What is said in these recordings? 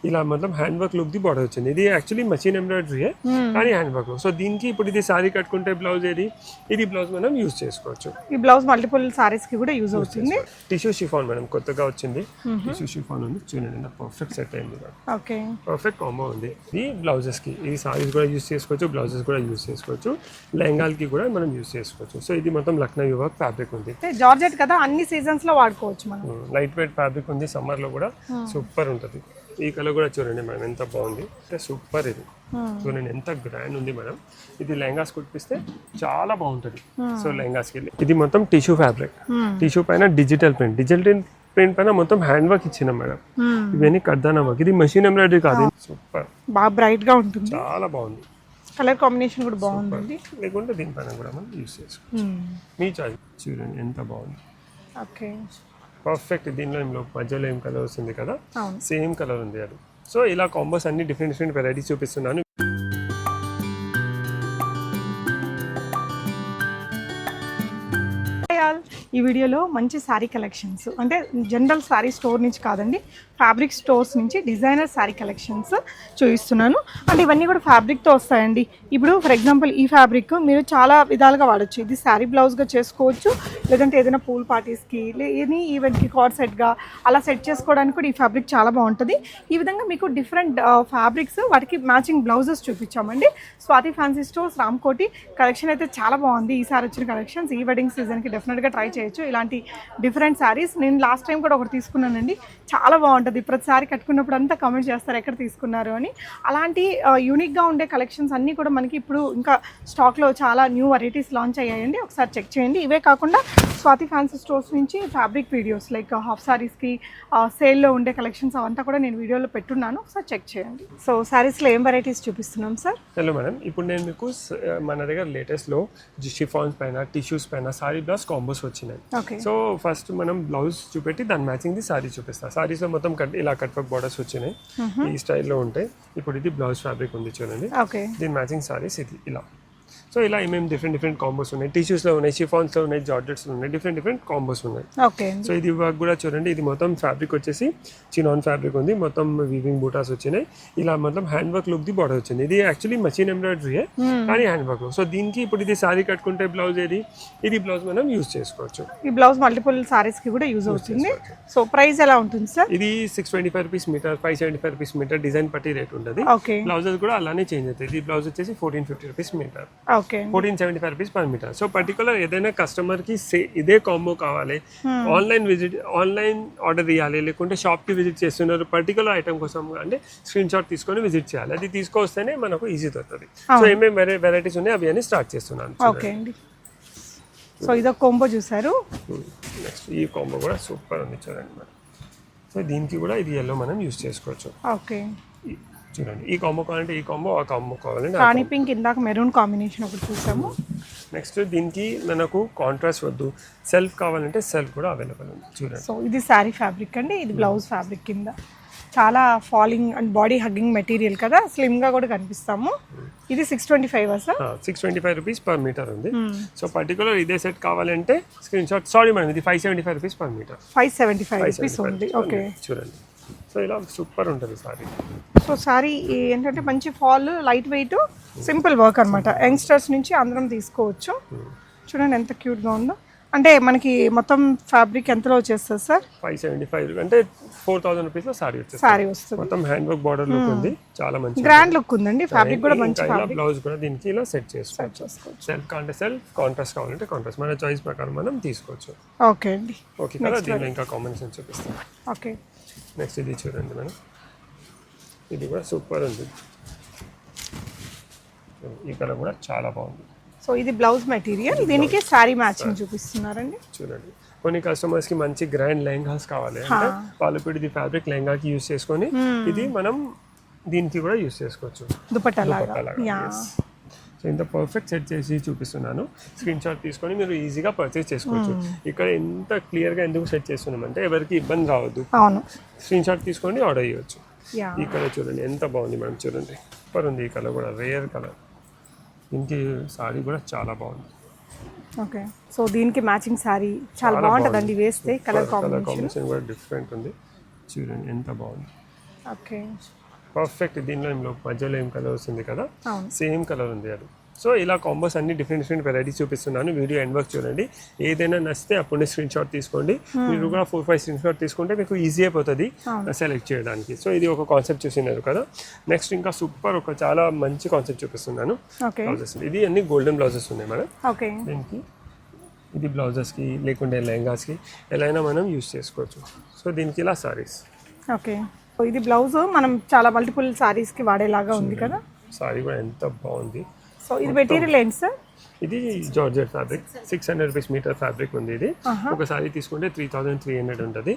ఇలా మొత్తం hand work look the border వచ్చింది. ఇది యాక్చువల్లీ మషిన్ ఎంబ్రాయిడరీ కానీ హ్యాండ్ వర్క్ లో. సో దీనికి ఇప్పుడు ఇది సారీ కట్టుకుంటే బ్లౌజ్ ఇది బ్లౌజ్ మనం యూజ్ చేసుకోవచ్చు. ఈ బ్లౌజ్ మల్టిపుల్ సారీస్ కి కూడా యూజ్ అవుతుంది. టిష్యూ షిఫాన్ మేడం కొత్తగా వచ్చింది. టిష్యూ షిఫాన్ ఉంది చూడండి, పర్ఫెక్ట్ సెట్ అయింది. ఓకే, పర్ఫెక్ట్ కాంబో ఉంది. ఇది బ్లౌజెస్ కి, ఇది సారీస్ కూడా యూజ్ చేసుకోవచ్చు, బ్లౌజెస్ కూడా యూజ్ చేసుకోవచ్చు, లెహంగాలకి కూడా మనం యూజ్ చేసుకోవచ్చు. సో ఇది మొత్తం లక్నో వర్క్ ఫ్యాబ్రిక్ ఉంది. జార్జెట్ కదా, అన్ని సీజన్స్ లో వాడుకోవచ్చు మనం. లైట్ వెయిట్ ఫ్యాబ్రిక్ ఉంది, సమ్మర్ లో కూడా సూపర్ ఉంటుంది. ఈ కలర్ కూడా చూడండి మేడం ఎంత బాగుంది, అంటే సూపర్. ఇది చూడండి ఎంత గ్రాండ్ ఉంది మేడం. ఇది లెహంగాస్ కుట్టిస్తే చాలా బాగుంటుంది. సో లెహంగాస్ కి ఇది మొత్తం టిష్యూ ఫ్యాబ్రిక్, టిష్యూ పైన డిజిటల్ ప్రింట్ పైన మొత్తం హ్యాండ్ వర్క్ ఇచ్చినాం మేడం. ఇవన్నీ కడ్దానా వర్క్, ఇది మెషిన్ ఎంబ్రాయిడరీ కాదు. సూపర్, బాగా బ్రైట్ గా ఉంటుంది, చాలా బాగుంది. కలర్ కాంబినేషన్ కూడా బాగుంది. లేకుంటే దీనిపైన కూడా మనం యూస్ చేసుకోవచ్చు, మీ చాయిస్. చూడండి ఎంత బాగుంది. Okay, perfect. దీనిలో మధ్యలో ఏం కలర్ వస్తుంది కదా, సేమ్ కలర్ ఉంది అది. సో ఇలా కాంబోస్ అన్ని డిఫరెంట్ వెరైటీస్ చూపిస్తున్నాను. ఈ వీడియోలో మంచి శారీ కలెక్షన్స్, అంటే జనరల్ శారీ స్టోర్ నుంచి కాదండి, ఫ్యాబ్రిక్ స్టోర్స్ నుంచి డిజైనర్ శారీ కలెక్షన్స్ చూపిస్తున్నాను. అంటే ఇవన్నీ కూడా ఫ్యాబ్రిక్తో వస్తాయండి. ఇప్పుడు ఫర్ ఎగ్జాంపుల్ ఈ ఫ్యాబ్రిక్ మీరు చాలా విధాలుగా వాడచ్చు. ఇది శారీ బ్లౌజ్గా చేసుకోవచ్చు, లేదంటే ఏదైనా పూల్ పార్టీస్కి, ఎనీ ఈవెంట్కి కార్డ్ సెట్గా అలా సెట్ చేసుకోవడానికి కూడా ఈ ఫ్యాబ్రిక్ చాలా బాగుంటుంది. ఈ విధంగా మీకు డిఫరెంట్ ఫ్యాబ్రిక్స్, వాటికి మ్యాచింగ్ బ్లౌజెస్ చూపించామండి. Swathi fancy stores, Ramkoti. Collection అయితే చాలా బాగుంది. ఈసారి వచ్చిన కలెక్షన్స్ ఈ వెడ్డింగ్ సీజన్కి డెఫినెట్గా ట్రై చేయొచ్చు. ఇలాంటి డిఫరెంట్ శారీస్ నేను లాస్ట్ టైం కూడా ఒకటి తీసుకున్నానండి, చాలా బాగుంటుంది. ప్రతిసారి కట్టుకున్నప్పుడు అంతా కామెంట్ చేస్తారు ఎక్కడ తీసుకున్నారు అని. అలాంటి యూనిక్గా ఉండే కలెక్షన్స్ అన్నీ కూడా మనకి ఇప్పుడు ఇంకా స్టాక్లో చాలా న్యూ వెరైటీస్ లాంచ్ అయ్యాయండి. ఒకసారి చెక్ చేయండి. ఇవే కాకుండా స్వాతి ఫ్యాన్సీ స్టోర్స్ నుంచి ఫ్యాబ్రిక్ వీడియోస్ లైక్ హాఫ్ సారీస్కి సేల్లో ఉండే కలెక్షన్స్ అవంతా కూడా నేను వీడియోలో పెట్టున్నాను, ఒకసారి చెక్ చేయండి. సో శారీస్లో ఏం వెరైటీస్ చూపిస్తున్నాం సార్? హలో మేడం, ఇప్పుడు నేను మీకు మన దగ్గర లేటెస్ట్లో షిఫాన్స్ పైన, టిష్యూస్ పైన సారీ బ్లౌజ్ కాంబోస్ వచ్చినాయి. సో ఫస్ట్ మనం బ్లౌజ్ చూపెట్టి దాని మ్యాచింగ్ ది సారీ చూపిస్తాం. సారీస్లో మొత్తం ఇలా కట్ వర్క్ బార్డర్స్ వచ్చినాయి, ఈ స్టైల్లో ఉంటాయి. ఇప్పుడు ఇది బ్లౌజ్ ఫ్యాబ్రిక్ ఉంది చూడండి, దీని మ్యాచింగ్ సారీస్ ఇది ఇలా. సో ఇలా ఏమేమి డిఫరెంట్ కాంబోస్ ఉన్నాయి, టిష్యూస్లో ఉన్నాయి, షిఫాన్స్లో ఉన్నాయి, జార్జెట్స్లో ఉన్నాయి, డిఫరెంట్ కాంబోస్ ఉన్నాయి. సో ఇది వర్క్ కూడా చూడండి, ఇది మొత్తం ఫ్యాబ్రిక్ వచ్చేసి చినాన్ ఫ్యాబ్రిక్ ఉంది, మొత్తం వీవింగ్ బూటాస్ వచ్చినాయి. ఇలా మొత్తం hand work look the border వచ్చింది. ఇది యాక్చువల్లీ మషిన్ ఎంబ్రాయిడరీ కానీ హ్యాండ్ వర్క్. సో దీనికి ఇప్పుడు ఇది సారీ కట్టుకుంటే బ్లౌజ్ ఇది బ్లౌజ్ మనం యూజ్ చేసుకోవచ్చు. ఈ బ్లౌజ్ మల్టిపుల్ సారీస్ కి కూడా యూజ్ అవుతుంది. సో ప్రైస్ ఎలా ఉంటుంది సార్? ఇది 625 rupees meter, 575 rupees meter, design పట్టి రేట్ ఉంటుంది. బ్లౌజెస్ కూడా అలానే చేంజ్ అవుతాయి. ఇది బ్లౌజ్ వచ్చేసి 1450 rupees meter, 1475 rupees per meter. So particular ఏదైనా కస్టమర్ కి ఇదే కాంబో కావాలి, ఆన్లైన్ ఆర్డర్ ఇవ్వాలి, లేకుంటే షాప్ కి విజిట్ చేస్తున్నారు పర్టికులర్ ఐటమ్ కోసం అంటే స్క్రీన్ షాట్ తీసుకొని విజిట్ చేయాలి. అది తీసుకొస్తేనే మనకు ఈజీ అవుతుంది. సో ఏమేమి వెరైటీస్ ఉన్నాయి అవి అని స్టార్ట్ చేస్తున్నాను. ఓకే అండి, సో ఇదో కాంబో చూసారు. నెక్స్ట్ ఈ కాంబో కూడా సూపర్ ఉంది చూడండి మేడం. సో దీనికి కూడా ఇది ఎల్లో మనం యూజ్ చేసుకోవచ్చు. ఓకే చూడండి, ఈ కాంబో కావాలంటే ఈ కాంబో, ఆ కాంబో కావాలంటే రాణి పింక్, ఇందాక మెరూన్ కాంబినేషన్ ఒకటి చూసాము. నెక్స్ట్ దీనికి మనకు కాంట్రాస్ట్ వద్దు, సెల్ఫ్ కావాలంటే సెల్ఫ్ కూడా అవైలబుల్ ఉంది చూడండి. సో ఇది శారీ ఫ్యాబ్రిక్ అండి, ఇది బ్లౌజ్ ఫ్యాబ్రిక్ కింద చాలా falling and body hugging material కదా, స్లిమ్ గా కూడా కనిపిస్తాము. ఇది 625 సార్? 625 రూపీస్ పర్ మీటర్ ఉంది. సో పర్టికులర్ ఇదే సెట్ కావాలంటే స్క్రీన్ షాట్. సారీ మేడం, ఇది 575 రూపీస్ పర్ మీటర్, 575 రూపీస్ ఉంది. ఓకే చూడండి, సో ఇలా సూపర్ ఉంటుంది సారీ. సో సారీ ఏంటంటే మంచి fall, light weight, simple work అనమాట. యంగ్స్టర్స్ నుంచి అందరం తీసుకోవచ్చు. చూడండి ఎంత క్యూట్గా ఉందో. అంటే మనకి మొత్తం ఫ్యాబ్రిక్ ఎంతలో వచ్చేస్తుంది సార్? 575 అంటే 4000 రూపీస్ లో సారీ వస్తుంది. మొత్తం హ్యాండ్ వర్క్ బార్డర్ లుక్ ఉంది, చాలా మంచి గ్రాండ్ లుక్ ఉందండి. ఫ్యాబ్రిక్ కూడా మంచి ఫ్యాబ్రిక్. బ్లౌజ్ కూడా దీనికి ఇలా సెట్ చేసుకోవచ్చు. సెల్ఫ్ కావాలంటే సెల్ఫ్, కాంట్రాస్ట్ కావాలంటే కాంట్రాస్ట్, మన చాయిస్ ప్రకారం మనం తీసుకోవచ్చు. ఓకే అండి, ఓకే కదా. దీనిలో ఇంకా కాంబినేషన్ చూపిస్తాం. ఓకే నెక్స్ట్ ఇది చూడండి మేడం, ఇది కూడా సూపర్ ఉంది. ఈ కలర్ కూడా చాలా బాగుంది. సో ఇది బ్లౌజ్ మెటీరియల్, దీనికి శారీ మ్యాచింగ్ చూపిస్తున్నారండి. చూడండి, కొన్ని కస్టమర్స్ కి మంచి గ్రాండ్ లెహంగాస్ కావాలి అంటే వాళ్ళు ఇప్పుడు ఇది ఫ్యాబ్రిక్ లెహంగాకి యూస్ చేసుకొని ఇది మనం దీనికి కూడా యూస్ చేసుకోవచ్చు, దుపట్టా లాగా. సో ఇంత పర్ఫెక్ట్ సెట్ చేసి చూపిస్తున్నాను. స్క్రీన్ షాట్ తీసుకొని మీరు ఈజీగా పర్చేస్ చేసుకోవచ్చు. ఇక్కడ ఎంత క్లియర్గా ఎందుకు సెట్ చేస్తున్నామంటే ఎవరికి ఇబ్బంది రావద్దు. స్క్రీన్ షాట్ తీసుకొని ఆర్డర్ చేయవచ్చు. ఈ కలర్ చూడండి ఎంత బాగుంది మేడం, చూడండి సూపర్ ఉంది. ఈ కలర్ కూడా రేర్ కలర్, దీనికి సారీ కూడా చాలా బాగుంది. ఓకే, సో దీనికి మ్యాచింగ్ సారీ చాలా బాగుంటుందండి వేస్తే. కలర్ కాంబినేషన్ కూడా డిఫరెంట్ ఉంది, చూడండి ఎంత బాగుంది. ఓకే. పర్ఫెక్ట్. దీనిలో మధ్యలో ఏం కలర్ వస్తుంది కదా, అవును. సేమ్ కలర్ ఉంది అది. సో ఇలా కాంబోస్ అన్ని డిఫరెంట్ వెరైటీస్ చూపిస్తున్నాను. వీడియో ఎండ్ వర్క్ చూడండి. ఏదైనా నచ్చితే అప్పుడే స్క్రీన్ షాట్ తీసుకోండి. మీరు కూడా 4-5 స్క్రీన్ షాట్ తీసుకుంటే మీకు ఈజీ అయిపోతుంది సెలెక్ట్ చేయడానికి. సో ఇది ఒక కాన్సెప్ట్ చూసినారు కదా. నెక్స్ట్ ఇంకా సూపర్ ఒక చాలా మంచి కాన్సెప్ట్ చూపిస్తున్నాను. బ్లౌజెస్ ఇది అన్ని గోల్డెన్ బ్లౌజెస్ ఉన్నాయి మేడం. ఓకే. దీనికి ఇది బ్లౌజెస్కి లేకుంటే లెహంగాస్కి ఎలా అయినా మనం యూస్ చేసుకోవచ్చు. సో దీనికి ఇలా సారీస్. ఓకే. ఇది బ్లౌజ్ మనం చాలా మల్టిపుల్ సారీస్కి వాడేలాగా ఉంది కదా. సారీ కూడా ఎంత బాగుంది. సో ఇది మెటీరియల్ ఏంటి సార్? ఇది georgette fabric, 600 rupees meter fabric ఉంది. ఇది ఒకసారి తీసుకుంటే 3300 ఉంటుంది.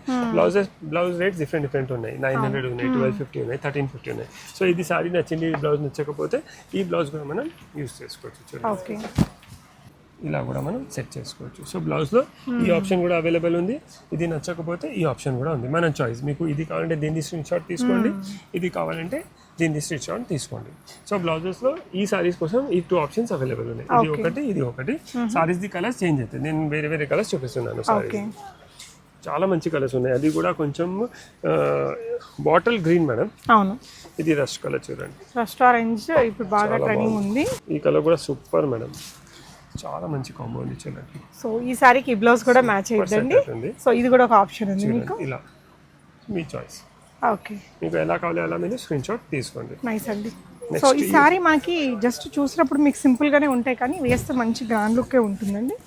బ్లౌజ్ రేట్స్ డిఫరెంట్ ఉన్నాయి. 900 ఉన్నాయి, 1250 ఉన్నాయి, 1350 ఉన్నాయి. సో ఇది సారీ నచ్చింది, ఈ బ్లౌజ్ నచ్చకపోతే ఈ బ్లౌజ్ కూడా మనం యూస్ చేసుకోవచ్చు. చూడండి ఇలా కూడా మనం సెట్ చేసుకోవచ్చు. సో బ్లౌజ్లో ఈ ఆప్షన్ కూడా అవైలబుల్ ఉంది. ఇది నచ్చకపోతే ఈ ఆప్షన్ కూడా ఉంది, మన చాయిస్. మీకు ఇది కావాలంటే దీన్ని స్క్రీన్ షాట్ తీసుకోండి, ఇది కావాలంటే దీన్ని స్క్రీన్ షాట్ తీసుకోండి. సో బ్లౌజెస్లో ఈ సారీస్ కోసం ఈ 2 ఆప్షన్స్ అవైలబుల్ ఉన్నాయి. ఇది ఒకటి. సారీస్ ది కలర్స్ చేంజ్ అవుతాయి. నేను వేరే కలర్స్ చూపిస్తున్నాను. సారీస్ చాలా మంచి కలర్స్ ఉన్నాయి. అది కూడా కొంచెం బాటిల్ గ్రీన్ మేడం. అవును. ఇది రస్ట్ కలర్ చూడండి, రస్ట్ ఆరెంజ్ ఇప్పుడు బాగా ట్రెండింగ్ ఉంది. ఈ కలర్ కూడా సూపర్ మేడం, చాలా మంచి కాంబో ఉంది. చూడండి. సో ఈ సారీకి ఈ బ్లౌజ్ కూడా మ్యాచ్ అయ్యిందండి. సో ఇది కూడా ఒక ఆప్షన్ ఉంది మీకు. ఇలా మీ చాయిస్. ఓకే. మీకు ఎలా కావాలో అలా మీరు స్క్రీన్ షాట్ తీసుకోండి. నైస్ అండి. సో ఈ సారీ మనకి జస్ట్ చూసినప్పుడు మీకు సింపుల్ గానే ఉంటాయి, కానీ వేస్తే మంచి గ్రాండ్ లుక్కే ఉంటుందండి.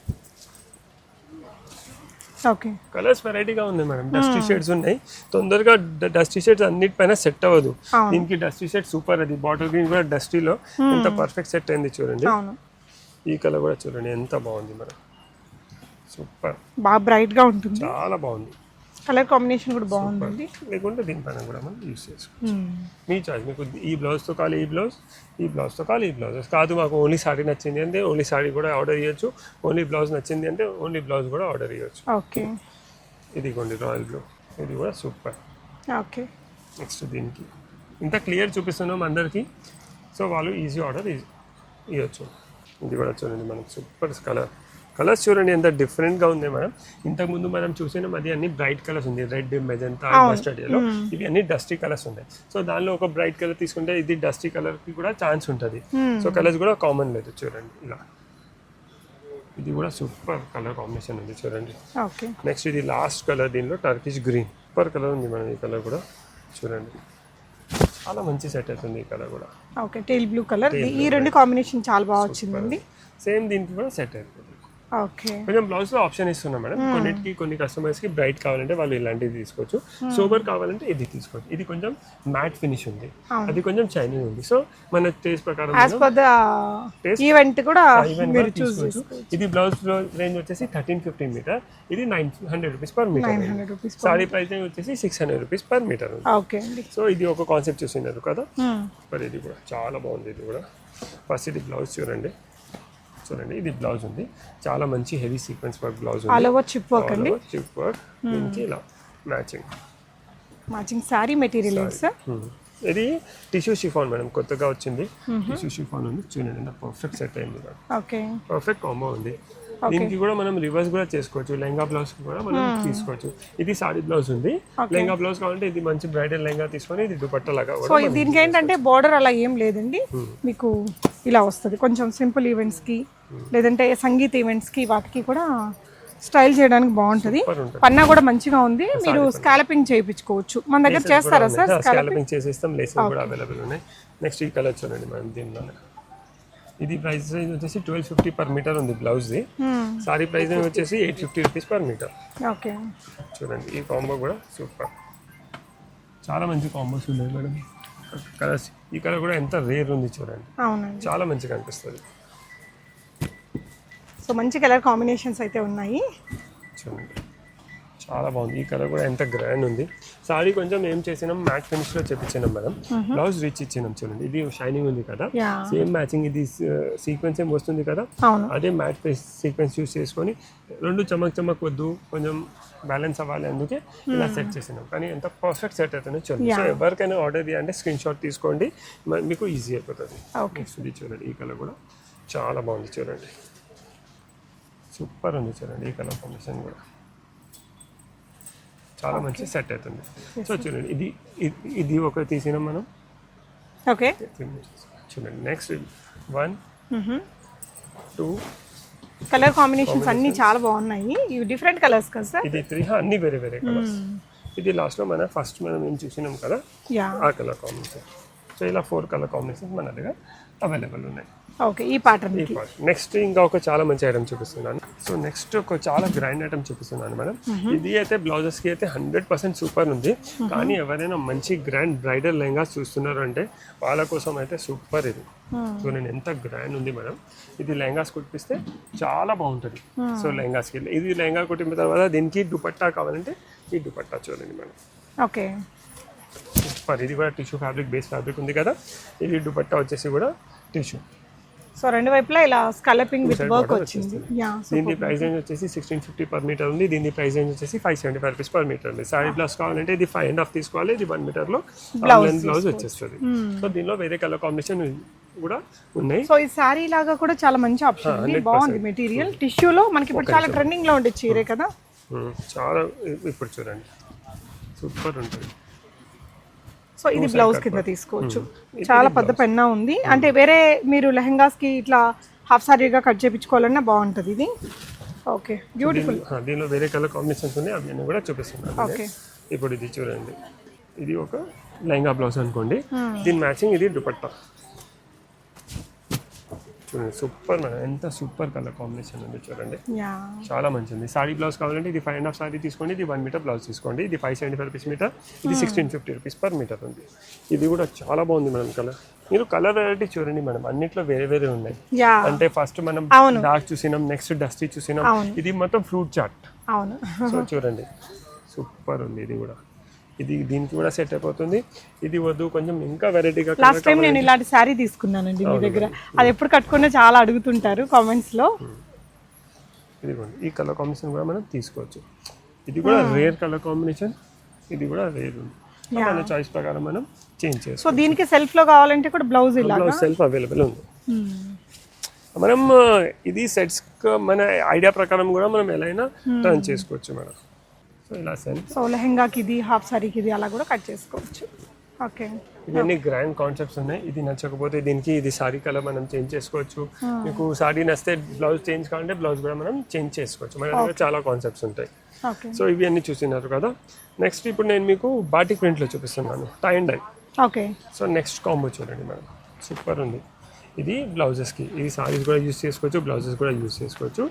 ఓకే. కలర్స్ వెరైటీగా ఉంది మేడం. డస్టీ షేడ్స్ ఉన్నాయి. తొందరగా డస్టీ షేడ్స్ అన్నిటిపైన సెట్ అవ్వదు. దీనికి డస్టీ షేడ్ సూపర్. అది బాటిల్ గ్రీన్ కూడా డస్టీలో ఎంత పర్ఫెక్ట్ సెట్ అయింది చూడండి. ఈ కలర్ కూడా చూడండి ఎంత బాగుంది మేడం, సూపర్. బాగా బ్రైట్ గా ఉంటుంది, చాలా బాగుంది. కలర్ కాంబినేషన్ కూడా బాగుంది. లేకుంటే దీనిపైన కూడా మనం యూస్ చేసుకోవచ్చు. మీ చాయిస్. మీకు ఈ బ్లౌజ్తో కావాలి ఈ బ్లౌజ్, ఈ బ్లౌజ్తో కావాలి ఈ బ్లౌజెస్. కాదు మాకు ఓన్లీ సారీ నచ్చింది అంటే ఓన్లీ సారీ కూడా ఆర్డర్ చేయొచ్చు. ఓన్లీ బ్లౌజ్ నచ్చింది అంటే ఓన్లీ బ్లౌజ్ కూడా ఆర్డర్ చేయొచ్చు. ఓకే. ఇదిగోండి రాయల్ బ్లూ, ఇది కూడా సూపర్. ఓకే. నెక్స్ట్ దీనికి ఇంత క్లియర్ చూపిస్తున్నాం అందరికీ, సో వాళ్ళు ఈజీ ఆర్డర్ ఇవ్వచ్చు. ఇది కూడా చూడండి మనకు సూపర్ కలర్స్ చూడండి ఎంత డిఫరెంట్గా ఉంది మేడం. ఇంతకుముందు మనం చూసినాం అది అన్ని బ్రైట్ కలర్స్ ఉంది, రెడ్, మెజంతా, మస్టర్డ్ ఎల్లో. ఇవి అన్ని డస్టీ కలర్స్ ఉన్నాయి. సో దానిలో ఒక బ్రైట్ కలర్ తీసుకుంటే ఇది డస్టీ కలర్కి కూడా ఛాన్స్ ఉంటుంది. సో కలర్స్ కూడా కామన్ లేదు. చూడండి ఇలా, ఇది కూడా సూపర్ కలర్ కాంబినేషన్ ఉంది చూడండి. నెక్స్ట్ ఇది లాస్ట్ కలర్, దీనిలో టర్కిష్ గ్రీన్ సూపర్ కలర్ ఉంది మేడం. ఈ కలర్ కూడా చూడండి చాలా మంచి సెట్ అవుతుంది. ఈ కలర్ కూడా ఓకే, టేల్ బ్లూ కలర్. ఈ రెండు కాంబినేషన్ చాలా బాగా వచ్చిందండి. సేమ్ దీనికి కూడా సెట్ అవుతుంది. ఓకే. కొంచెం బ్లౌజ్ లో ఆప్షన్ ఇస్తున్నాం మేడం. కొన్ని కస్టమర్స్ కి బ్రైట్ కావాలంటే వాళ్ళు ఇలాంటివి తీసుకోవచ్చు, సోబర్ కావాలంటే ఇది తీసుకోవచ్చు. ఇది కొంచెం మ్యాట్ ఫినిష్ ఉంది, అది కొంచెం షైనింగ్ ఉంది. సో మన టేస్ట్ ప్రకారం ఈవెంట్ కూడా తీసుకోవచ్చు. ఇది బ్లౌజ్ రేంజ్ వచ్చేసి 1350 మీటర్, ఇది 900 rupees per meter. Sari price వచ్చేసి 600 రూపీస్ పర్ మీటర్. సో ఇది ఒక కాన్సెప్ట్ చూసినారు కదా. మరి ఇది కూడా చాలా బాగుంది. ఇది కూడా ఫస్ట్ ఇది బ్లౌజ్ చూడండి. ఇది బ్లౌజ్ ఉంది, చాలా మంచి హెవీ సీక్వెన్స్ వర్క్ బ్లౌజ్ ఉంది. ఆల్ ఓవర్ చిప్ వర్క్ అండి. చిప్ వర్క్ దీనికి ఇలా మ్యాచింగ్ సారీ మెటీరియల్ సార్. ఇది టిష్యూ షిఫాన్ మేడం, కొత్తగా వచ్చింది. టిష్యూ షిఫాన్ ఉంది చూడండి, పర్ఫెక్ట్ సెట్ అయింది. ఓకే, పర్ఫెక్ట్ కాంబో ఉంది. దీనికి కూడా మనం రివర్స్ కూడా చేసుకోవచ్చు, లెహంగా బ్లౌజ్ కూడా మనం తీసుకోవచ్చు. ఇది సారీ బ్లౌజ్ ఉంది, లెహంగా బ్లౌజ్ కావాలంటే ఇది మంచి బ్రైడల్ లెహంగా తీసుకొని ఇది దుపట్టా లాగా. సో దీనికి ఏంటంటే బోర్డర్ అలా ఏం లేదండి, మీకు ఇలా వస్తుంది. కొంచెం సింపుల్ ఈవెంట్స్ కి లేదంటే సంగీత్ ఈవెంట్స్ కి వాటికి కూడా స్టైల్ చేయడానికి బాగుంటుంది. పన్నా కూడా మంచిగా ఉంది, మీరు స్కాలపింగ్ చేయించుకోవచ్చు. మన దగ్గర చేస్తారా సార్? స్కాలపింగ్ చేసేస్తాం, లేసింగ్ కూడా అవైలబుల్ ఉన్నాయి. నెక్స్ట్ ఈ కలర్ చూడండి మనం. దీనిలో ఇది ప్రైస్ వచ్చేసి 1250 పర్ మీటర్ ఉంది బ్లౌజ్ ది. సారీ ప్రైస్ వచ్చేసి 850 రూపీస్ పర్ మీటర్. ఓకే, చూడండి ఈ కాంబో కూడా సూపర్. చాలా మంచి కాంబోస్ ఉన్నాయి మేడం. కలర్స్ ఈ కలర్ కూడా ఎంత రేర్ ఉంది చూడండి, చాలా మంచిగా అనిపిస్తుంది. సో మంచి కలర్ కాంబినేషన్స్ అయితే ఉన్నాయి చూడండి, చాలా బాగుంది. ఈ కలర్ కూడా ఎంత గ్రాండ్ ఉంది. సారీ కొంచెం ఏం చేసినాం, మ్యాట్ ఫినిష్ లో చేపించినాం మేడం. బ్లౌజ్ రిచ్ ఇచ్చినాం చూడండి. ఇది షైనింగ్ ఉంది కదా, సేమ్ మ్యాచింగ్ ఇది సీక్వెన్స్ ఏం వస్తుంది కదా, అదే మ్యాట్ సీక్వెన్స్ యూస్ చేసుకొని రెండు చమక్ వద్దు, కొంచెం బ్యాలెన్స్ అవ్వాలి, అందుకే ఇలా సెట్ చేసినాం. కానీ ఎంత పర్ఫెక్ట్ సెట్ అవుతుంది చూడండి. సో ఎవరికైనా ఆర్డర్ చేయాలంటే స్క్రీన్ షాట్ తీసుకోండి, మీకు ఈజీ అయిపోతుంది. ఇది చూడండి, ఈ కలర్ కూడా చాలా బాగుంది చూడండి, సూపర్ ఉంది చూడండి. ఈ కలర్ కాంబినేషన్ కూడా చాలా మంచి సెట్ అవుతుంది. సో చూడండి ఇది ఒక తీసినాం మనం. ఓకే చూడండి నెక్స్ట్ 1 2 కలర్ కాంబినేషన్స్ అన్ని చాలా బాగున్నాయి. ఇవి డిఫరెంట్ కలర్స్ కదా సార్? ఇది 3 అన్ని వేరే వేరే కలర్స్. ఇది లాస్ట్ లో ఫస్ట్ మనం ఏం చూసినాం కదా ఆ కలర్ కాంబినేషన్. సో ఇలా 4 కలర్ కాంబినేషన్స్ మన దగ్గర అవైలబుల్ ఉన్నాయి. ఓకే ఈ ప్యాటర్న్ నెక్స్ట్ ఇంకా ఒక చాలా మంచి ఐటమ్ చూపిస్తున్నాను. సో నెక్స్ట్ ఒక చాలా గ్రాండ్ ఐటమ్ చూపిస్తున్నాను మేడం. ఇది అయితే బ్లౌజెస్ కి అయితే 100% సూపర్ ఉంది. కానీ ఎవరైనా మంచి గ్రాండ్ బ్రైడల్ లెహంగాస్ చూస్తున్నారు అంటే వాళ్ళ కోసం అయితే సూపర్ ఇది. సో నేను ఎంత గ్రాండ్ ఉంది మేడం. ఇది లెహంగాస్ కుట్టిస్తే చాలా బాగుంటుంది. సో లెహంగాస్ కి ఇది లెహంగా కుట్టిన తర్వాత దీనికి దుపట్టా కావాలంటే ఈ దుపట్టా చూడండి మేడం. Okay super. ఇది కూడా టిష్యూ ఫ్యాబ్రిక్ బేస్ ఫ్యాబ్రిక్ ఉంది కదా. ఇది దుపట్టా వచ్చేసి కూడా టిష్యూ. సో రెండు వైపులా ఇలా స్కలపింగ్ విత్ వర్క్ వచ్చింది. దీని ప్రైస్ రేంజ్ వచ్చేసి 1650 పర్ మీటర్ ఉంది. దీని ప్రైస్ రేంజ్ వచ్చేసి 575 రూపీస్ పర్ మీటర్ ఉంది. సారీ బ్లౌజ్ కావాలంటే ఇది 5.5 తీసుకోవాలి. ఇది 1 మీటర్ లో బ్లౌజ్ వచ్చేస్తుంది. సో దీనిలో వేరే కలర్ కాంబినేషన్ కూడా ఉన్నాయి. సో ఈ సారీ లాగా కూడా చాలా మంచి ఆప్షన్ ఉంది. బాగుంది మెటీరియల్. టిష్యూలో మనకి ఇప్పుడు చాలా ట్రెండింగ్ లో ఉండే చీరే కదా. చాలా ఇప్పుడు చూడండి సూపర్ ఉంటుంది. సో ఇది బ్లౌజ్ కింద తీసుకోవచ్చు. చాలా పెద్ద పెన్నా ఉంది. అంటే వేరే మీరు లెహంగాస్ కి ఇట్లా హాఫ్ సారీగా కట్ చేయించుకోవాలన్నా బాగుంటుంది ఇది. Okay beautiful. దీనిలో వేరే కలర్ కాంబినేషన్స్ ఉన్నాయి. అవి నేను కూడా చూపిస్తున్నాను. ఓకే ఇప్పుడు ఇది చూడండి. ఇది ఒక లెహంగా బ్లౌజ్ అనుకోండి. దీని మ్యాచింగ్ ఇది దుపట్టా చూడండి. Super madam. ఎంత సూపర్ కలర్ కాంబినేషన్ ఉంది చూడండి. చాలా మంచిది. సారీ బ్లౌజ్ కావాలంటే ఇది 5.5 సారీ తీసుకోండి. ఇది 1 మీటర్ బ్లౌజ్ తీసుకోండి. ఇది 575 రూపీస్ మీటర్. ఇది 1650 రూపీస్ పర్ మీటర్ ఉంది. ఇది కూడా చాలా బాగుంది మేడం కలర్. మీరు కలర్ వెరైటీ చూడండి మేడం. అన్నిట్లో వేరే వేరే ఉన్నాయి. అంటే ఫస్ట్ మనం డార్క్ చూసినాం, నెక్స్ట్ డస్టీ చూసినాం. ఇది మొత్తం ఫ్రూట్ చాట్. అవును. సో చూడండి సూపర్ ఉంది. ఇది కూడా ఇది దీనికి కూడా సెట్ అయిపోతుంది. ఇది వద్దు కొంచెం ఇంకా వెరైటీగా. లాస్ట్ టైం నేను ఇలాంటి శారీ తీసుకున్నానండి మీ దగ్గర. అది ఎప్పుడు కట్టుకున్నా చాలా అడుగుతుంటారు కామెంట్స్ లో. ఇదిగోండి ఈ కలర్ కాంబినేషన్ కూడా మనం తీసుకోవచ్చు. ఇది కూడా రేర్ కలర్ కాంబినేషన్. ఇది కూడా రేర్ ఉంది. మన చాయిస్ ప్రకారం మనం చేంజ్ చేసుకోవచ్చు. సో దీనికి సెల్ఫ్ లో కావాలంటే కూడా బ్లౌజ్ ఇలా సెల్ఫ్ అవైలబుల్ ఉంది. మనం ఇది సెట్స్ మన ఐడియా ప్రకారం కూడా మనం ఎలా అయినా టర్న్ చేసుకోవచ్చు మేడం. సో లెహంగాకి ఇది, హాఫ్ సారీకి ఇది అలా కూడా కట్ చేసుకోవచ్చు. ఓకే ఇవన్నీ గ్రాండ్ కాన్సెప్ట్స్ ఉన్నాయి. ఇది నచ్చకపోతే దీనికి ఇది సారీ కలర్ మనం చేంజ్ చేసుకోవచ్చు. మీకు సారీ నచ్చితే బ్లౌజ్ చేంజ్ కావాలంటే బ్లౌజ్ కూడా మనం చేంజ్ చేసుకోవచ్చు. మన దగ్గర చాలా కాన్సెప్ట్స్ ఉంటాయి. సో ఇవి అన్ని చూసినారు కదా. నెక్స్ట్ ఇప్పుడు నేను మీకు బాటిక్ ప్రింట్లో చూపిస్తున్నాను. Tie and dye. Okay. So next combo చూడండి మేడం. సూపర్ ఉంది. ఇది బ్లౌజెస్కి, ఇది సారీస్ కూడా యూస్ చేసుకోవచ్చు, బ్లౌజెస్ కూడా యూస్ చేసుకోవచ్చు,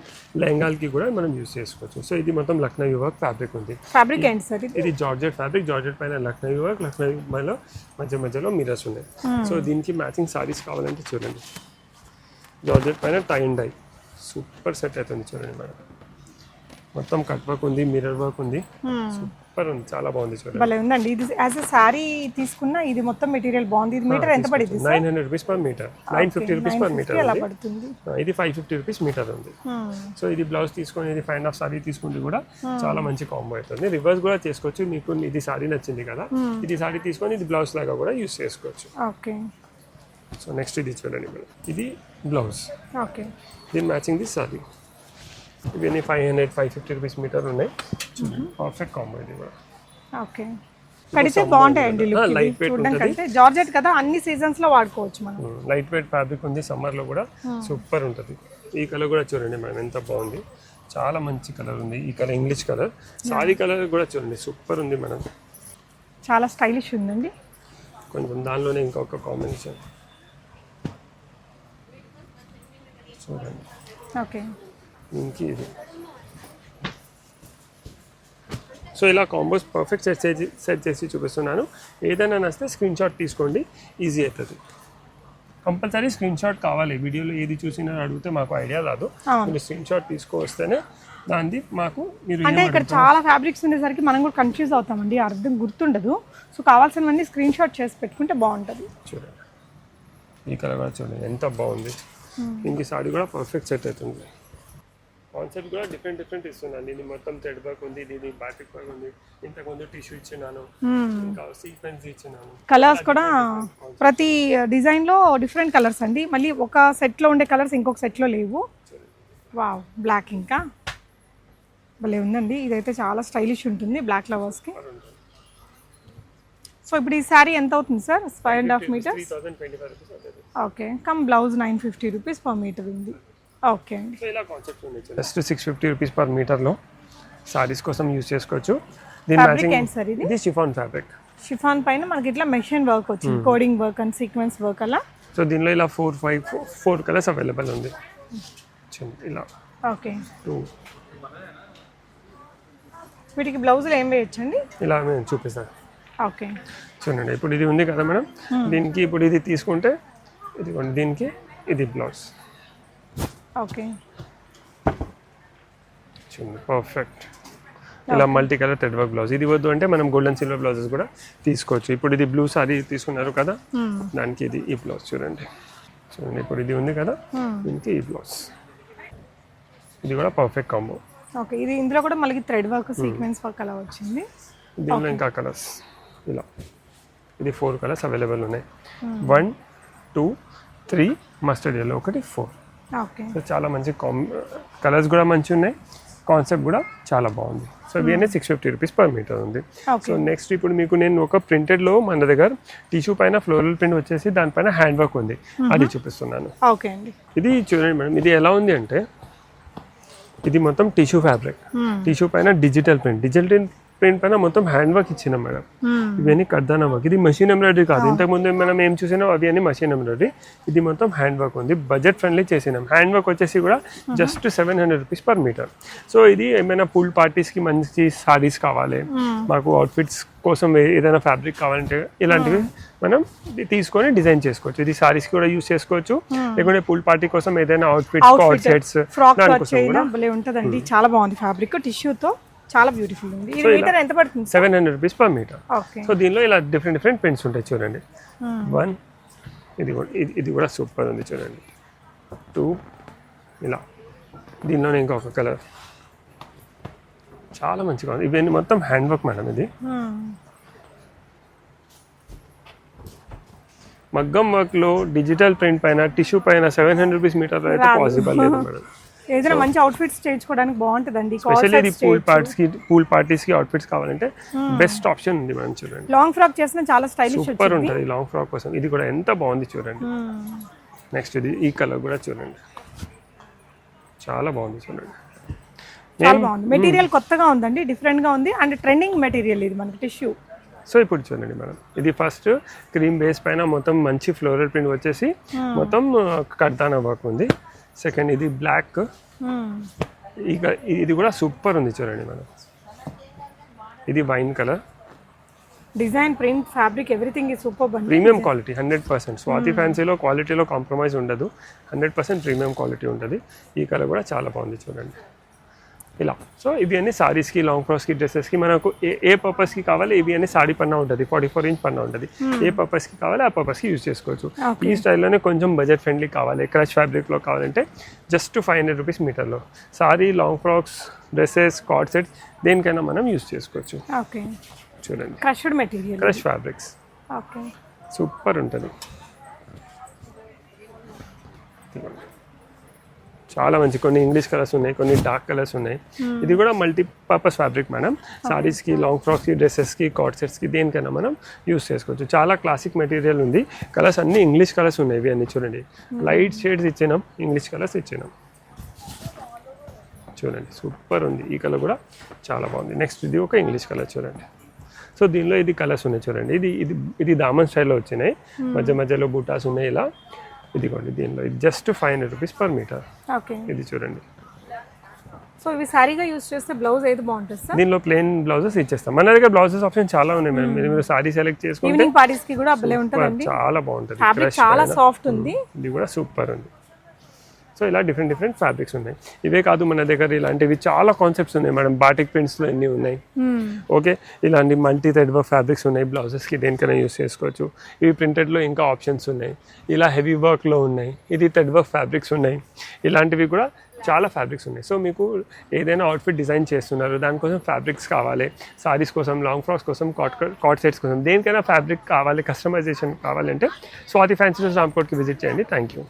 లెహంగాలకి కూడా మనం యూస్ చేసుకోవచ్చు. సో ఇది మొత్తం లక్నవీ వర్క్ ఫ్యాబ్రిక్ ఉంది. ఫ్యాబ్రిక్ ఏంటి సార్ ఇది? ఇది జార్జెట్ ఫ్యాబ్రిక్. జార్జెట్ పైన లక్నవీ వర్క్, లక్నవీ మధ్యలో మిరర్స్ ఉన్నాయి. సో దీనికి మ్యాచింగ్ సారీస్ కావాలంటే చూడండి. జార్జెట్ పైన tie and dye super set అవుతుంది చూడండి మేడం. మొత్తం కట్ వర్క్ ఉంది, మిర్రర్ వర్క్ ఉంది. సూపర్ ఉంది, చాలా బాగుంది చూడండి. భలే ఉందండి. ఇది యాజ్ ఎ సారీ తీసుకున్నా ఇది మొత్తం మెటీరియల్ బాగుంది. ఇది మీటర్ ఎంత పడింది? 900 rupees per meter. 950 rupees per meter ఎలా పడుతుంది? ఇది 550 రూపీస్ మీటర్ ఉంది. సో ఇది బ్లౌజ్ తీసుకొని ఇది 5.5 సారీ తీసుకుంటే కూడా చాలా మంచి కాంబో అవుతుంది. రివర్స్ కూడా చేసుకోవచ్చు. మీకు ఇది సారీ నచ్చింది కదా, ఇది సారీ తీసుకొని ఇది బ్లౌజ్ లాగా కూడా యూస్ చేసుకోవచ్చు. ఓకే. సో నెక్స్ట్ ఇది చూడండి మేడం. ఇది బ్లౌజ్. ఓకే. దీని మ్యాచింగ్ ది సారీ. ఇవన్నీ 500-550 రూపీస్ మీటర్ ఉన్నాయి. పర్ఫెక్ట్ కాంబో ఇది కూడా. ఓకే. కడితే బాగుంటాయండి. లైట్ వెయిట్ ఉంటుంది. జార్జెట్ కదా, అన్ని సీజన్స్ లో వాడుకోవచ్చు మనం. లైట్ వెయిట్ ఫ్యాబ్రిక్ ఉంది. సమ్మర్ లో కూడా సూపర్ ఉంటుంది. ఈ కలర్ కూడా చూడండి మేడం ఎంత బాగుంది. చాలా మంచి కలర్ ఉంది. ఈ colour English colour. Sorry colour కూడా చూడండి సూపర్ ఉంది మేడం. చాలా స్టైలిష్ ఉందండి. కొంచెం దానిలోనే ఇంకొక కాంబినేషన్ చూడండి. ఓకే. ఇంకి ఇది. సో ఇలా కాంబోస్ పర్ఫెక్ట్ సెట్ చేసి చూపిస్తున్నాను. ఏదైనా నచ్చితే స్క్రీన్ షాట్ తీసుకోండి, ఈజీ అవుతుంది. కంపల్సరీ స్క్రీన్ షాట్ కావాలి. వీడియోలో ఏది చూసినా అడిగితే మాకు ఐడియా రాదు. మీరు స్క్రీన్ షాట్ తీసుకొస్తేనే దాన్ని మాకు మీరు. అంటే ఇక్కడ చాలా ఫ్యాబ్రిక్స్ ఉండేసరికి మనం కూడా కన్ఫ్యూజ్ అవుతామండి, అర్థం గుర్తుండదు. సో కావాల్సినవన్నీ స్క్రీన్ షాట్ చేసి పెట్టుకుంటే బాగుంటుంది. చూడండి ఈ కలర్ కూడా చూడండి ఎంత బాగుంది. ఇంక సారీ కూడా పర్ఫెక్ట్ సెట్ అవుతుంది. కాన్సెప్ట్ కూడా డిఫరెంట్ ఇస్తున్నాను. ఇది మొత్తం థ్రెడ్ వర్క్ ఉంది, ఇది బాటిక్ వర్క్ ఉంది. ఇంతకుముందు టిష్యూ ఇచ్చినాను, ఇంకా సీక్వెన్స్ ఇచ్చినాను. కలర్స్ కూడా ప్రతి డిజైన్ లో డిఫరెంట్ కలర్స్ అండి. మళ్ళీ ఒక సెట్ లో ఉండే కలర్స్ ఇంకొక సెట్ లో లేవు. వావ్, బ్లాక్ ఇంకా భలే ఉందండి, ఇదైతే చాలా స్టైలిష్ ఉంటుంది బ్లాక్ లవర్స్కి. సో ఇప్పుడు ఈ శారీ ఎంత అవుతుంది sir? 5.5 meters. 3025 rupees. Okay, cum blouse 950 rupees per meter ఉంది. ఓకే అండి. సో ఇలా కాన్సెప్ట్ ఉంది. జస్ట్ 650 రూపీస్ పర్ మీటర్లో సారీస్ కోసం యూజ్ చేసుకోవచ్చు. దీని మ్యాచింగ్ ఏంటి సార్ ఇది? ఇది షిఫాన్ ఫ్యాబ్రిక్. షిఫాన్ పైన మనకి ఇట్లా మెషిన్ వర్క్ వచ్చింది, coding work and sequence work అలా. సో దీనిలో ఇలా 4 కలర్స్ అవైలబుల్ ఉంది. ఇలా ఓకే, 2 వీటికి బ్లౌజులు ఏం వేయచ్చండి? ఇలా నేను చూపిస్తాను. ఓకే చూడండి, ఇప్పుడు ఇది ఉంది కదా మేడం, దీనికి ఇప్పుడు ఇది తీసుకుంటే ఇదిగోండి, దీనికి ఇది బ్లౌజ్. ఓకే చూడండి, పర్ఫెక్ట్. ఇలా multi colour thread work blouse. ఇది వద్దు అంటే మనం గోల్డ్ అండ్ సిల్వర్ బ్లౌజెస్ కూడా తీసుకోవచ్చు. ఇప్పుడు ఇది బ్లూ సారీ తీసుకున్నారు కదా, దానికి ఇది ఈ బ్లౌజ్ చూడండి. చూడండి, ఇప్పుడు ఇది ఉంది కదా, దీనికి ఈ బ్లౌజ్. ఇది కూడా పర్ఫెక్ట్ కాంబో. ఓకే, ఇది ఇందులో కూడా మళ్ళీ థ్రెడ్ వర్క్ సీక్వెన్స్ వర్క్ అలా వచ్చింది. దీనిలో ఇంకా కలర్స్ ఇలా, ఇది 4 కలర్స్ అవైలబుల్ ఉన్నాయి. 1 2 3 మస్టర్డ్ ఎల్లో, ఒకటి 4. ఓకే, సో చాలా మంచి కలర్స్ కూడా మంచిగా ఉన్నాయి, కాన్సెప్ట్ కూడా చాలా బాగుంది. సో ఇవన్నీ 650 రూపీస్ పర్ మీటర్ ఉంది. సో నెక్స్ట్ ఇప్పుడు మీకు నేను ఒక ప్రింటెడ్లో మన దగ్గర టిష్యూ పైన ఫ్లోరల్ ప్రింట్ వచ్చేసి దానిపైన హ్యాండ్ వర్క్ ఉంది, అది చూపిస్తున్నాను. ఓకే అండి. ఇది చూడండి మేడం, ఇది ఎలా ఉంది అంటే ఇది మొత్తం టిష్యూ ఫ్యాబ్రిక్, టిష్యూ పైన డిజిటల్ ప్రింట్ పైన మొత్తం హ్యాండ్ వర్క్ ఇచ్చినాం మేడం. ఇవన్నీ కర్దానా వర్క్, ఇది మషిన్ ఎంబ్రాయిడరీ కాదు. ఇంతకుముందు మనం ఏం చూసినాం అవి అన్ని మషిన్ ఎంబ్రాయిడరీ, ఇది మొత్తం హ్యాండ్ వర్క్ ఉంది. బడ్జెట్ ఫ్రెండ్లీ చేసినాం. హ్యాండ్ వర్క్ వచ్చేసి కూడా just 700 rupees per meter. So ఇది ఏమైనా పూల్ పార్టీస్కి మంచి సారీస్ కావాలి, మాకు అవుట్ఫిట్స్ కోసం ఏదైనా ఫ్యాబ్రిక్ కావాలంటే ఇలాంటివి మనం తీసుకొని డిజైన్ చేసుకోవచ్చు. ఇది సారీస్ కూడా యూస్ చేసుకోవచ్చు, లేకుంటే పూల్ పార్టీ కోసం ఏదైనా అవుట్ఫిట్స్, కార్డ్ సెట్స్, దానికోసం కూడా భలే ఉంటుందండి. చాలా బాగుంది ఫ్యాబ్రిక్, టిష్యూతో చాలా బ్యూటిఫుల్ ఉంది. ఇది మీటర్ ఎంత పడుతుంది? 700 rupees per meter. Okay, so దీనిలో ఇలా డిఫరెంట్ ప్రింట్స్ ఉంటాయి చూడండి. 1 ఇది కూడా సూపర్ ఉంది చూడండి. 2 ఇలా, దీనిలోనే ఇంకొక కలర్ చాలా మంచిగా ఉంది. ఇవన్నీ మొత్తం హ్యాండ్ వర్క్ మేడం. ఇది మగ్గం వర్క్ లో డిజిటల్ ప్రింట్ పైన టిష్యూ పైన 700 రూపీస్ మీటర్ అయితే పాసిబుల్ లేదు మేడం. ఏదైనా మంచి అవుట్ఫిట్స్ చేయించుకోవడానికి బాగుంటుందండి. స్పెషల్లీ ఇది పూల్ పార్టీస్ కి అవుట్ఫిట్స్ కావాలంటే బెస్ట్ ఆప్షన్ ఉంది మేడం. చూడండి, లాంగ్ ఫ్రాక్ చేసిన చాలా స్టైలిష్ సూపర్ ఉంటుంది లాంగ్ ఫ్రాక్ కోసం. ఇది కూడా ఎంత బాగుంది చూడండి. నెక్స్ట్ ఇది ఈ కలర్ కూడా చూడండి, చాలా బాగుంది చూడండి. చాలా బాగుంది. మెటీరియల్ కొత్తగా ఉందండి, డిఫరెంట్ గా ఉంది అండ్ ట్రెండింగ్ మెటీరియల్ ఇది మనకి టిష్యూ. సో ఇప్పుడు చూడండి మేడం, ఇది ఫస్ట్ క్రీమ్ బేస్ పైన మొత్తం మంచి ఫ్లోరల్ ప్రింట్ వచ్చేసి మొత్తం కర్దానా వర్క్ ఉంది. సెకండ్ ఇది బ్లాక్, ఇక ఇది కూడా సూపర్ ఉంది చూడండి మేడం. ఇది wine colour, design, print, fabric, everything is super. Premium quality 100%. Swathi ఫ్యాన్సీలో క్వాలిటీలో కాంప్రమైజ్ ఉండదు, 100% ప్రీమియం క్వాలిటీ ఉంటుంది. ఈ కలర్ కూడా చాలా బాగుంది చూడండి ఇలా. సో ఇవి అన్ని సారీస్కి, లాంగ్ ఫ్రాక్స్కి, డ్రెస్సెస్కి మనకు ఏ పర్పస్కి కావాలి ఇవి అన్ని సారీ పన్నా ఉంటుంది, 44 ఇంచ్ పన్నా ఉంటుంది. ఏ పర్పస్కి కావాలి ఆ పర్పస్కి యూజ్ చేసుకోవచ్చు. ఈ స్టైల్లోనే కొంచెం బడ్జెట్ ఫ్రెండ్లీ కావాలి, క్రష్ ఫ్యాబ్రిక్లో కావాలంటే జస్ట్ 500 రూపీస్ మీటర్లో sari, long frocks, dresses, cord sets దేనికైనా మనం యూజ్ చేసుకోవచ్చు. ఓకే, చూడండి, crushed material, crush fabrics. Okay, super ఉంటుంది. చాలా మంచి కొన్ని ఇంగ్లీష్ కలర్స్ ఉన్నాయి, కొన్ని డార్క్ కలర్స్ ఉన్నాయి. ఇది కూడా మల్టీపర్పస్ ఫ్యాబ్రిక్ మేడం. సారీస్కి, లాంగ్ ఫ్రాక్స్కి, డ్రెస్సెస్కి, కార్డ్ సెట్స్కి దేనికైనా మనం యూస్ చేసుకోవచ్చు. చాలా క్లాసిక్ మెటీరియల్ ఉంది. కలర్స్ అన్ని ఇంగ్లీష్ కలర్స్ ఉన్నాయి. ఇవి అన్ని చూడండి, లైట్ షేడ్స్ ఇచ్చినాం, ఇంగ్లీష్ కలర్స్ ఇచ్చినాం. చూడండి, సూపర్ ఉంది. ఈ కలర్ కూడా చాలా బాగుంది. నెక్స్ట్ ఇది ఒక ఇంగ్లీష్ కలర్ చూడండి. సో దీనిలో ఇది కలర్స్ ఉన్నాయి చూడండి. ఇది దామన్ స్టైల్లో వచ్చినాయి, మధ్యలో బూటాస్ ఉన్నాయి ఇలా. ఇదిగోండి, దీనిలో ఇది just 500 rupees per meter. Okay, ఇది చూడండి. సో ఇవి సారీగా యూస్ చేస్తే బ్లౌజ్ ఏది బాగుంటుంది సార్? దీనిలో ప్లెయిన్ బ్లౌజెస్ ఇచ్చేస్తాం. మన దగ్గర బ్లౌజెస్ ఆప్షన్ చాలా ఉన్నాయి మేడం. మీరు సారీ సెలెక్ట్ చేసుకుంటే ఈవినింగ్ పార్టీస్ కి కూడా అబ్బలే ఉంటుందండి, చాలా బాగుంటుంది. ఫ్యాబ్రిక్ చాలా సాఫ్ట్ ఉంది. ఇది కూడా సూపర్ ఉంది. సో ఇలా డిఫరెంట్ ఫ్యాబ్రిక్స్ ఉన్నాయి. ఇవే కాదు, మన దగ్గర ఇలాంటివి చాలా కాన్సెప్ట్స్ ఉన్నాయి మేడం. బాటిక్ ప్రింట్స్లో ఎన్ని ఉన్నాయి. ఓకే, ఇలాంటి మల్టీ థ్రెడ్ వర్క్ ఫ్యాబ్రిక్స్ ఉన్నాయి. బ్లౌజెస్కి దేనికైనా యూస్ చేసుకోవచ్చు. ఇవి ప్రింటెడ్లో ఇంకా ఆప్షన్స్ ఉన్నాయి. ఇలా హెవీ వర్క్లో ఉన్నాయి. ఇది థ్రెడ్ వర్క్ ఫ్యాబ్రిక్స్ ఉన్నాయి. ఇలాంటివి కూడా చాలా ఫ్యాబ్రిక్స్ ఉన్నాయి. సో మీకు ఏదైనా అవుట్ఫిట్ డిజైన్ చేస్తున్నారు, దానికోసం ఫ్యాబ్రిక్స్ కావాలి, సారీస్ కోసం, లాంగ్ ఫ్రాక్స్ కోసం, కార్డ్ సెట్స్ కోసం, దేనికైనా ఫ్యాబ్రిక్ కావాలి, కస్టమైజేషన్ కావాలంటే స్వాతి ఫ్యాన్సీ రామ్కోట్కి విజిట్ చేయండి. Thank you.